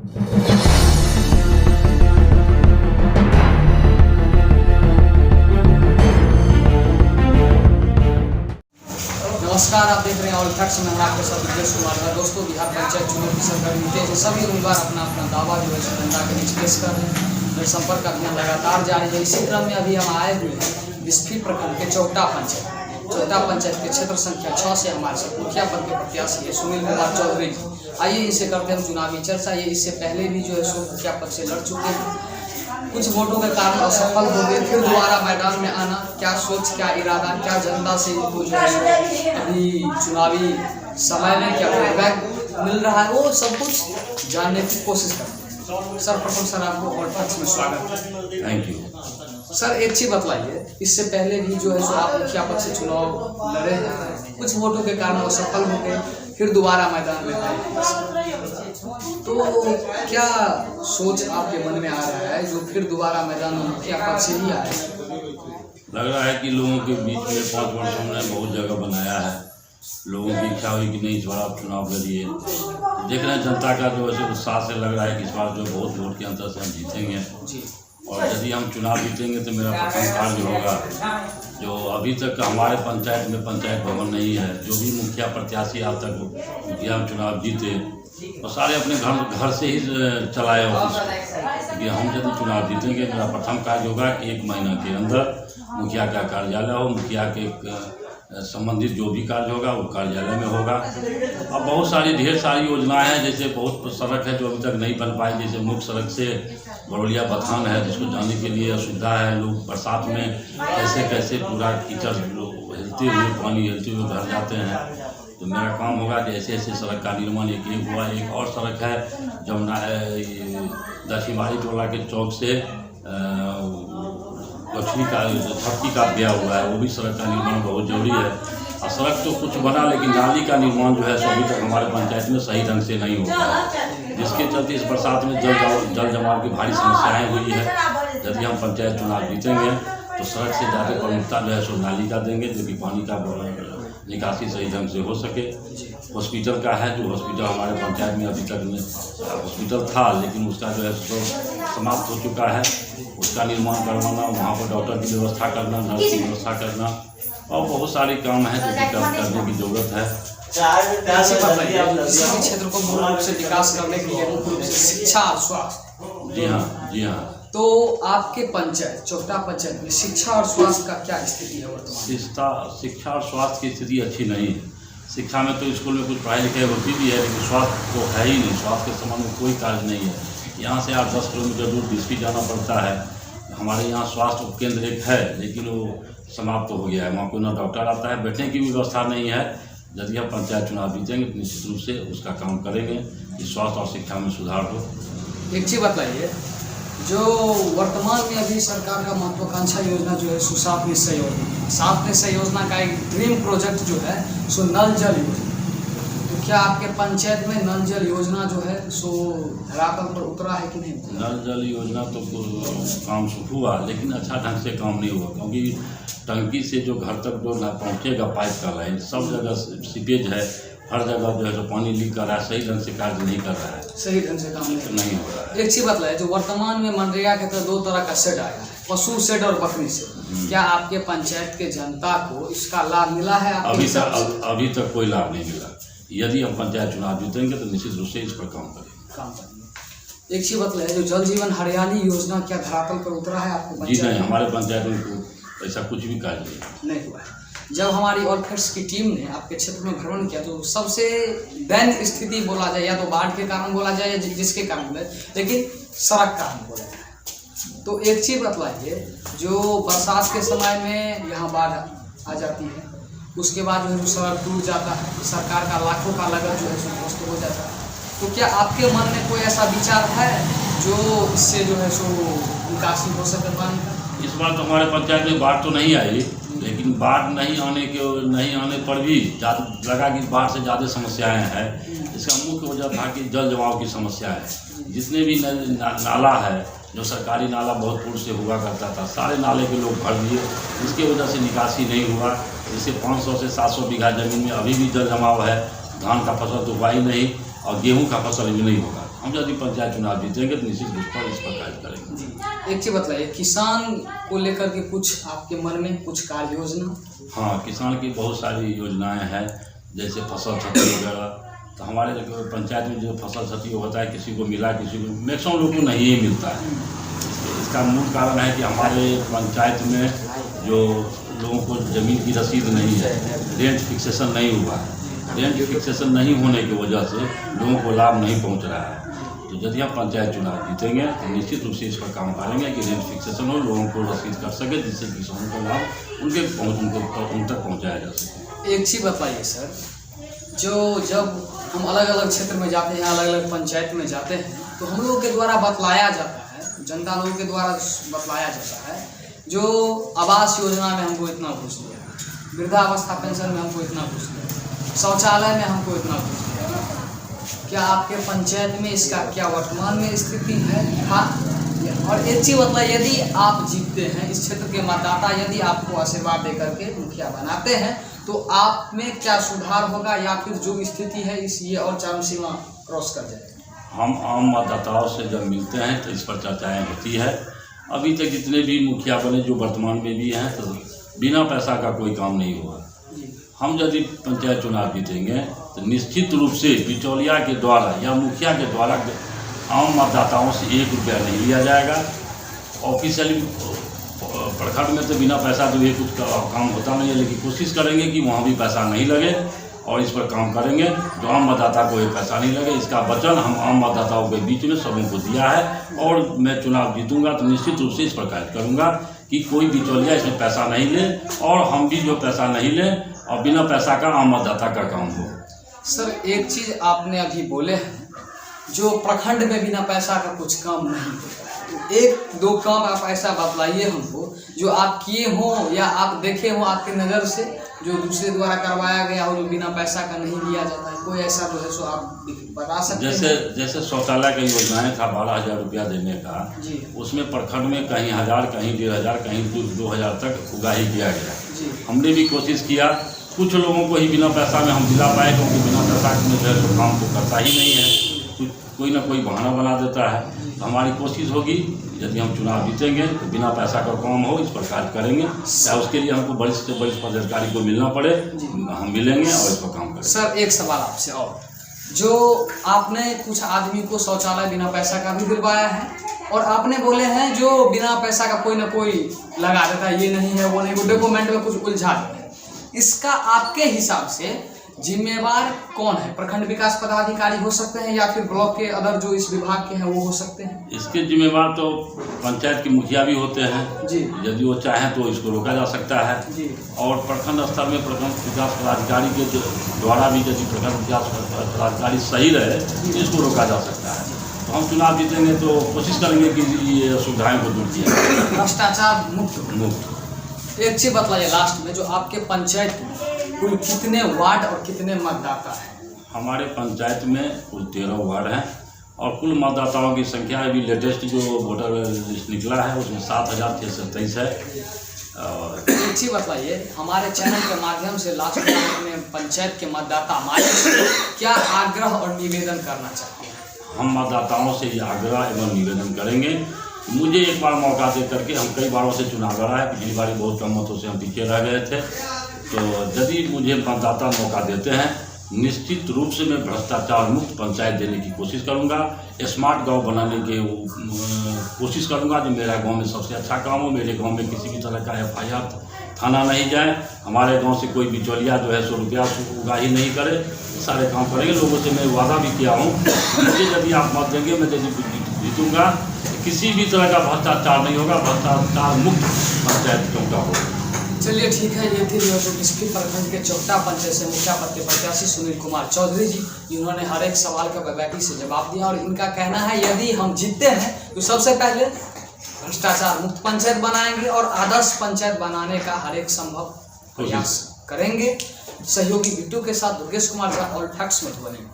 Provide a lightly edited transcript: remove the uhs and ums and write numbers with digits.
नमस्कार, आप देख रहे हैं ऑल फैक्ट्स में आपके साथ विदेश कुमार। दोस्तों, बिहार पंचायत चुनाव की सरकारी तेज है। सभी उम्मीदवार अपना अपना दावा जो है जनता के बीच पेश कर रहे हैं। जनसंपर्क अभियान लगातार जारी है। इसी क्रम में अभी हम आए हुए हैं बिस्फी प्रखंड के चौटा पंचायत के क्षेत्र संख्या 6 से हमारे साथ मुखिया पद के प्रत्याशी है सुनील कुमार चौधरी जी। आइए इनसे करते हैं चुनावी चर्चा। ये इससे पहले भी जो है सो मुखिया पद से लड़ चुके हैं, कुछ वोटों के कारण असफल हो गए, फिर दोबारा मैदान में आना, क्या सोच, क्या इरादा, क्या जनता से इनको जो है अभी चुनावी समय में क्या फीडबैक मिल रहा है, वो सब कुछ जानने की कोशिश करते हैं। सर, प्रथम सर आपको ऑल फैक्ट्स में स्वागत है। थैंक यू सर, एक चीज बतलाइए, इससे पहले भी जो है सो आप मुखिया पद से चुनाव लड़े हैं, कुछ वोटों के कारण असफल हो गए, फिर दोबारा मैदान में आए, तो क्या सोच आपके मन में आ रहा है जो फिर दोबारा मैदान में मुखिया पद से ही आए? लग रहा है कि लोगों के बीच में 5 वर्षों में बहुत जगह बनाया है। लोगों की इच्छा हुई कि नहीं इस बार आप चुनाव लड़िए। देख रहे हैं जनता का जो है उत्साह से लग रहा है कि इस बार जो बहुत वोट के अंतर से हम जीतेंगे जी। और यदि हम चुनाव जीतेंगे तो मेरा प्रथम कार्य होगा, जो अभी तक हमारे पंचायत में पंचायत भवन नहीं है, जो भी मुखिया प्रत्याशी आज तक मुखिया चुनाव जीते और सारे अपने घर से ही चलाए ऑफिस। कि हम यदि चुनाव जीतेंगे, मेरा प्रथम कार्य होगा कि 1 महीना के अंदर मुखिया का कार्यालय हो, मुखिया के संबंधित जो भी कार्य होगा वो कार्यालय में होगा। अब बहुत सारी ढेर सारी योजनाएं हैं, जैसे बहुत सड़क है जो अभी तक नहीं बन पाई, जैसे मुख्य सड़क से बरौलिया बथान है जिसको जाने के लिए असुविधा है। लोग बरसात में कैसे पूरा कीचड़ हिलते हुए, पानी हिलते हुए घर जाते हैं। तो मेरा काम होगा कि ऐसे सड़क का निर्माण एक हुआ। एक और सड़क है जमुना दक्षिणवाड़ी टोला के चौक से लक्ष्मी का छपकी का गया हुआ है, वो भी सड़क का निर्माण बहुत जरूरी है। और सड़क तो कुछ बना, लेकिन नाली का निर्माण जो है सो अभी तक हमारे पंचायत में सही ढंग से नहीं होता है, जिसके चलते इस बरसात में जल जमाव की भारी समस्याएं हुई है। यदि हम पंचायत चुनाव जीतेंगे तो सड़क से ज़्यादा प्रमुखता जो है सो नाली का देंगे, जो कि पानी का निकासी सही ढंग से हो सके। हॉस्पिटल का है, जो हॉस्पिटल हमारे पंचायत में अभी तक हॉस्पिटल था लेकिन उसका जो है सो समाप्त हो चुका है, उसका निर्माण करवाना, वहाँ पर डॉक्टर की व्यवस्था करना, नर्स की व्यवस्था करना और बहुत सारे काम हैं जो कि करने की जरूरत है। क्षेत्र को मूल रूप से विकास करने के लिए मुख्य रूप से शिक्षा और स्वास्थ्य। जी हाँ। तो आपके पंचायत चौटा पंचायत में शिक्षा और स्वास्थ्य का क्या स्थिति है वर्तमान? शिक्षा और स्वास्थ्य की स्थिति अच्छी नहीं है। शिक्षा में तो स्कूल में कुछ पढ़ाई लिखाई होती भी है, लेकिन स्वास्थ्य तो है ही नहीं। स्वास्थ्य के संबंध में कोई कार्य नहीं है। यहाँ से 8-10 किलोमीटर दूर बिस्फी जाना पड़ता है। हमारे यहाँ स्वास्थ्य उपकेंद्र एक है, लेकिन वो समाप्त हो गया है। वहाँ कोई ना डॉक्टर आता है, बैठने की भी व्यवस्था नहीं है। यदि हम पंचायत चुनाव जीतेंगे तो निश्चित रूप से उसका काम करेंगे कि स्वास्थ्य और शिक्षा में सुधार हो। एक चीज़ बताइए, जो वर्तमान में अभी सरकार का महत्वाकांक्षा योजना जो है सो 7 निश्चय योजना, 7 निश्चय योजना का एक ड्रीम प्रोजेक्ट जो है सो नल जल योजना। तो क्या आपके पंचायत में नल जल योजना जो है सो धरातल पर उतरा है कि नहीं? नल जल योजना तो काम शुरू हुआ, लेकिन अच्छा ढंग से काम नहीं हुआ, क्योंकि टंकी से जो घर तक जो पहुँचेगा पाइप का लाइन, सब जगह सीपेज है, हर जगह जो है तो पानी लीक कर रहा है, सही ढंग से कार्य नहीं कर रहा है, सही ढंग से काम नहीं हो रहा है। एक चीज बतलाए, जो वर्तमान में मनरेगा के तहत 2 तरह का शेड आया है, पशु शेड और बकरी शेड। क्या आपके पंचायत के जनता को इसका लाभ मिला है? अभी तक कोई लाभ नहीं मिला। यदि हम पंचायत चुनाव जीतेंगे तो निश्चित रूप से इस पर काम करेंगे। एक चीज बतलाए, जो जल जीवन हरियाली योजना क्या धरातल पर उतरा है आपको? जी नहीं, हमारे पंचायत में ऐसा कुछ भी कार्य नहीं हुआ है। जब हमारी ऑल फैक्ट्स की टीम ने आपके क्षेत्र में भ्रमण किया तो सबसे दैनिक स्थिति बोला जाए, या तो बाढ़ के कारण बोला जाए या जिसके कारण बोला जाए, लेकिन सड़क कारण बोला जाए। तो एक चीज़ बतलाइए, जो बरसात के समय में यहाँ बाढ़ आ जाती है, उसके बाद जो है सड़क टूट जाता है, सरकार का लाखों का लागत जो है सो ध्वस्त हो जाता है। तो क्या आपके मन में कोई ऐसा विचार है जो इससे जो है सो निकासी हो सके पानी का? इस बार तो हमारे पंचायत में बाढ़ तो नहीं आई, लेकिन बाढ़ नहीं आने पर भी लगा कि बाढ़ से ज़्यादा समस्याएं हैं। इसका मुख्य वजह था कि जल जमाव की समस्या है। जितने भी नाला है, जो सरकारी नाला बहुत पूर्व से हुआ करता था, सारे नाले के लोग भर दिए, इसके वजह से निकासी नहीं हुआ। जिससे 500 से 700 बीघा ज़मीन में अभी भी जल जमाव है। धान का फसल तो हुआ ही नहीं और गेहूँ का फसल भी नहीं होगा। हम यदि पंचायत चुनाव जीतेंगे तो निश्चित रूप पर इस पर कार्य करेंगे। जी, एक चीज बताइए, किसान को लेकर के कुछ आपके मन में कुछ कार्य योजना? हाँ, किसान की बहुत सारी योजनाएं हैं, जैसे फसल क्षति वगैरह। तो हमारे जो पंचायत में जो फसल क्षति होता है, किसी को मिला, किसी को मैक्सिमम लोगों को नहीं ही मिलता है। इसका मूल कारण है कि हमारे पंचायत में जो लोगों को ज़मीन की रसीद नहीं है, रेंट फिक्सेशन नहीं हुआ है। रेंट फिक्सेशन नहीं होने की वजह से लोगों को लाभ नहीं पहुंच रहा है। तो यदि हम पंचायत चुनाव जीतेंगे तो निश्चित रूप से इस पर काम करेंगे कि रेंट फिक्सेशन हो, लोगों को रसीद कर सके, जिससे किसानों का लाभ उन तक पहुँचाया जा सके। एक चीज़ बताइए सर, जब हम अलग अलग क्षेत्र में जाते हैं, अलग अलग पंचायत में जाते हैं, तो हम लोगों के द्वारा बतलाया जाता है, जनता लोगों के द्वारा बतलाया जाता है, जो आवास योजना में हमको इतना घुस दिया, वृद्धावस्था पेंशन में हमको इतना घुस दिया, शौचालय में हमको इतना घुस दिया। क्या आपके पंचायत में इसका क्या वर्तमान में स्थिति है? हाँ। और एक चीज़ मतलब, यदि आप जीतते हैं, इस क्षेत्र के मतदाता यदि आपको आशीर्वाद दे करके मुखिया बनाते हैं, तो आप में क्या सुधार होगा, या फिर जो स्थिति है इस ये और चरम सीमा क्रॉस कर जाएगी? हम आम मतदाताओं से जब मिलते हैं तो इस पर चर्चाएं होती है। अभी तक जितने भी मुखिया बने जो वर्तमान में भी हैं, तो बिना पैसा का कोई काम नहीं हुआ। हम यदि पंचायत चुनाव जीतेंगे तो निश्चित रूप से बिचौलिया के द्वारा या मुखिया के द्वारा आम मतदाताओं से 1 रुपया नहीं लिया जाएगा। ऑफिशियली प्रखंड में तो बिना पैसा दिए कुछ काम होता नहीं है, लेकिन कोशिश करेंगे कि वहाँ भी पैसा नहीं लगे और इस पर काम करेंगे जो आम मतदाता को ये पैसा नहीं लगे। इसका वचन हम आम मतदाताओं के बीच में सबों को दिया है, और मैं चुनाव जीतूंगा तो निश्चित रूप से इस पर कार्य करूँगा कि कोई बिचौलिया इसमें पैसा नहीं ले, और हम भी जो पैसा नहीं लें, और बिना पैसा का आम मतदाता का काम हो। सर, एक चीज़ आपने अभी बोले हैं, जो प्रखंड में बिना पैसा का कुछ काम नहीं होता, तो 1-2 काम आप ऐसा बतलाइए हमको जो आप किए हों या आप देखे हों आपकी नज़र से, जो दूसरे द्वारा करवाया गया हो, जो बिना पैसा का नहीं लिया जाता है। कोई ऐसा जो है सो आप बता सकते हैं? जैसे शौचालय की योजनाएं था 12,000 रुपया देने का जी, उसमें प्रखंड में कहीं 1000, कहीं 1500, कहीं 2000 तक उगाही किया गया जी। हमने भी कोशिश किया, कुछ लोगों को ही बिना पैसा में हम दिला पाए, क्योंकि बिना पैसा में जो है काम तो करता ही नहीं है, कोई ना कोई बहाना बना देता है। तो हमारी कोशिश होगी यदि हम चुनाव जीतेंगे तो बिना पैसा का काम हो, इस पर कार्य करेंगे। चाहे उसके लिए हमको वरिष्ठ से वरिष्ठ पदाधिकारी को मिलना पड़े, हम मिलेंगे और इस पर काम करेंगे। सर, एक सवाल आपसे और, जो आपने कुछ आदमी को शौचालय बिना पैसा का भी दिलवाया है, और आपने बोले हैं जो बिना पैसा का कोई ना कोई लगा देता है, ये नहीं है वो नहीं, वो डॉक्यूमेंट में कुछ उलझा देता है। इसका आपके हिसाब से जिम्मेवार कौन है? प्रखंड विकास पदाधिकारी हो सकते हैं, या फिर ब्लॉक के अदर जो इस विभाग के हैं वो हो सकते हैं? इसके जिम्मेवार तो पंचायत के मुखिया भी होते हैं जी। यदि वो चाहें तो इसको रोका जा सकता है जी। और प्रखंड स्तर में प्रखंड विकास पदाधिकारी के द्वारा भी यदि प्रखंड विकास पदाधिकारी सही रहे तो इसको रोका जा सकता है। तो हम चुनाव जीतेंगे तो कोशिश करेंगे कि ये सुविधाएं को दूर किया जाए, भ्रष्टाचार मुक्त। एक चीज बतलाइए लास्ट में, जो आपके पंचायत में कुल कितने वार्ड और कितने मतदाता हैं? हमारे पंचायत में कुल 13 वार्ड हैं, और कुल मतदाताओं की संख्या अभी लेटेस्ट जो वोटर लिस्ट निकला है उसमें 7,623 है। और एक चीज बताइए, हमारे चैनल के माध्यम से लास्ट में अपने पंचायत के मतदाता हमारे से क्या आग्रह और निवेदन करना चाहते हैं? हम मतदाताओं से ये आग्रह एवं निवेदन करेंगे, मुझे एक बार मौका दे करके, हम कई बारों से चुनाव लड़ा है, पिछली बार बहुत कम मतों से हम पीछे रह गए थे, तो यदि मुझे मतदाता मौका देते हैं निश्चित रूप से मैं भ्रष्टाचार मुक्त पंचायत देने की कोशिश करूंगा, स्मार्ट गांव बनाने की कोशिश करूंगा, जो मेरा गांव में सबसे अच्छा काम हो, मेरे गांव में किसी भी तरह का FIR थाना नहीं जाए, हमारे गांव से कोई बिचौलिया जो है 100 रुपया उगाही नहीं करे, सारे काम करेंगे। लोगों से मैं वादा भी किया हूँ, मुझे यदि आप मत देंगे मैं यदि जीतूँगा किसी भी तरह का भ्रष्टाचार नहीं होगा, भ्रष्टाचार मुक्त पंचायत क्यों का होगा। चलिए ठीक है, ये थे जो किसकी प्रखंड के चौटा पंचायत से मुखिया पद के प्रत्याशी सुनील कुमार चौधरी जी, जिन्होंने हर एक सवाल का बारीकी से जवाब दिया, और इनका कहना है यदि हम जीतते हैं तो सबसे पहले भ्रष्टाचार मुक्त पंचायत बनाएंगे और आदर्श पंचायत बनाने का हर एक संभव प्रयास करेंगे। सहयोगी बिट्टू के साथ दुर्गेश कुमार झा, ऑल फैक्ट्स मधुबनी।